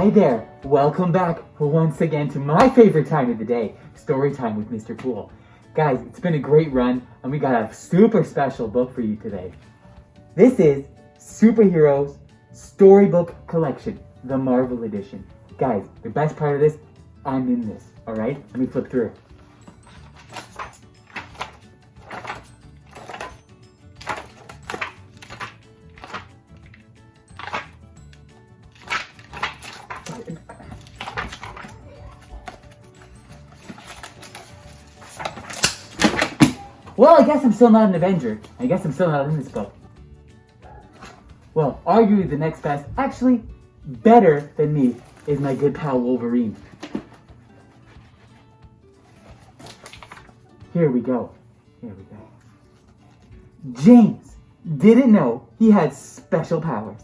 Hi there, welcome back once again to my favorite time of the day, story time with Mr. Pool. Guys, it's been a great run and we got a super special book for you today. This is Superheroes Storybook Collection, the Marvel Edition. Guys, the best part of this, I'm in this, alright? Let me flip through. Well, I guess I'm still not an Avenger. I guess I'm still not in this book. Well, arguably the next best, actually better than me, is my good pal Wolverine. Here we go. James didn't know he had special powers.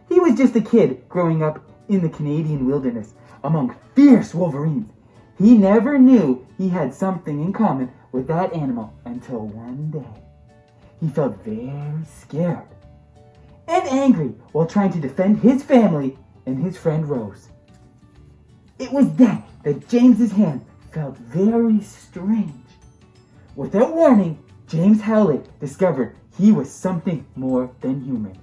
He was just a kid growing up in the Canadian wilderness among fierce Wolverines. He never knew he had something in common with that animal until one day. He felt very scared and angry while trying to defend his family and his friend Rose. It was then that James's hand felt very strange. Without warning, James Howlett discovered he was something more than human.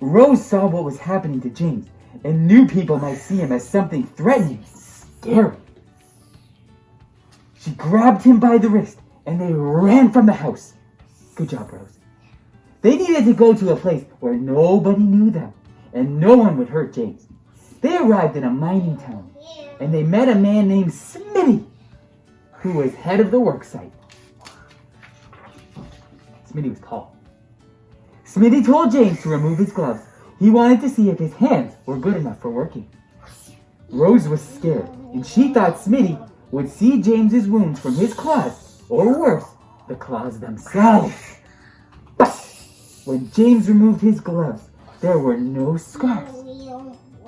Rose saw what was happening to James and knew people might see him as something threatening, scary. She grabbed him by the wrist and they ran from the house. Good job, Rose. They needed to go to a place where nobody knew them and no one would hurt James. They arrived in a mining town and they met a man named Smitty, who was head of the worksite. Smitty was tall. Smitty told James to remove his gloves. He wanted to see if his hands were good enough for working. Rose was scared, and she thought Smitty would see James's wounds from his claws, or worse, the claws themselves. But when James removed his gloves, there were no scars.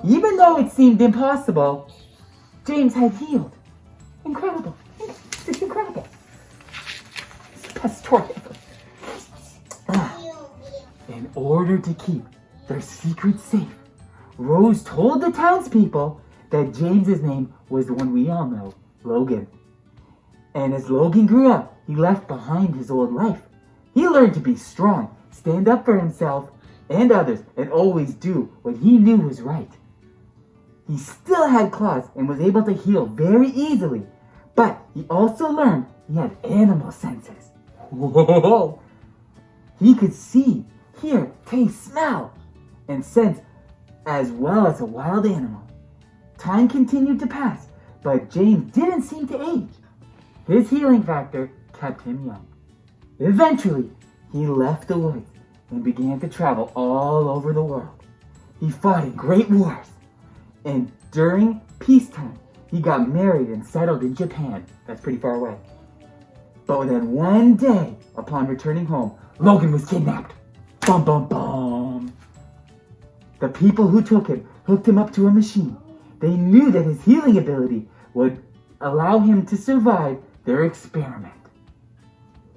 Even though it seemed impossible, James had healed. Incredible. It's incredible. It's the best story ever. In order to keep their secret safe, Rose told the townspeople that James's name was the one we all know, Logan. And as Logan grew up, he left behind his old life. He learned to be strong, stand up for himself and others, and always do what he knew was right. He still had claws and was able to heal very easily, but he also learned he had animal senses. Whoa! He could see, hear, taste, smell, and sense as well as a wild animal. Time continued to pass, but James didn't seem to age. His healing factor kept him young. Eventually, he left the woods and began to travel all over the world. He fought in great wars, and during peacetime, he got married and settled in Japan. That's pretty far away. But then one day, upon returning home, Logan was kidnapped. Bum bum bum. The people who took him hooked him up to a machine. They knew that his healing ability would allow him to survive their experiment.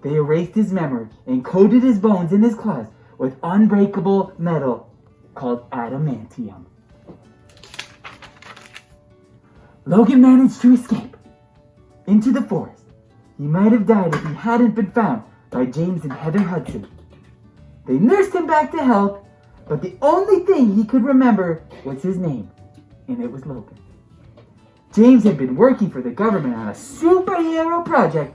They erased his memory and coated his bones and his claws with unbreakable metal called adamantium. Logan managed to escape into the forest. He might have died if he hadn't been found by James and Heather Hudson. They nursed him back to health, but the only thing he could remember was his name, and it was Logan. James had been working for the government on a superhero project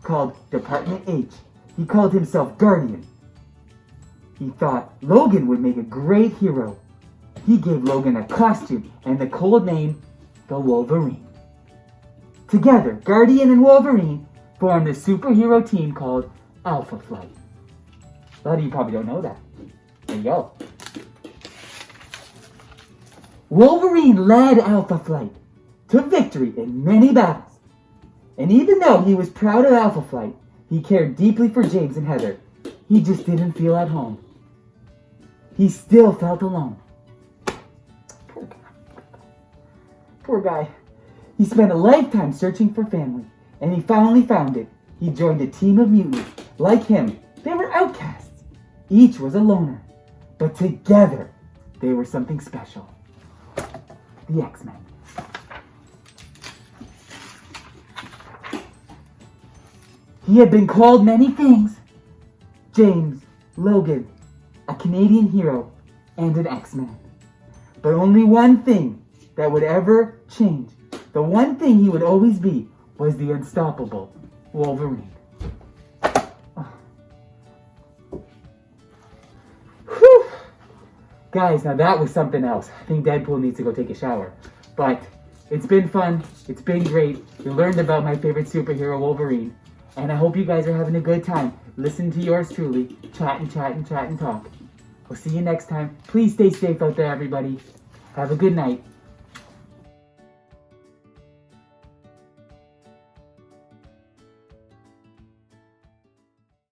called Department H. He called himself Guardian. He thought Logan would make a great hero. He gave Logan a costume and the code name, the Wolverine. Together, Guardian and Wolverine formed a superhero team called Alpha Flight. A lot of you probably don't know that. There you go. Wolverine led Alpha Flight to victory in many battles. And even though he was proud of Alpha Flight, he cared deeply for James and Heather. He just didn't feel at home. He still felt alone. Poor guy. Poor guy. He spent a lifetime searching for family, and he finally found it. He joined a team of mutants. Like him, they were outcasts. Each was a loner, but together they were something special. The X-Men. He had been called many things. James, Logan, a Canadian hero, and an X-Man. But only one thing that would ever change, the one thing he would always be, was the unstoppable Wolverine. Whew. Guys, now that was something else. I think Deadpool needs to go take a shower. But it's been fun. It's been great. You learned about my favorite superhero, Wolverine. And I hope you guys are having a good time. Listen to yours truly. Chat and talk. We'll see you next time. Please stay safe out there, everybody. Have a good night.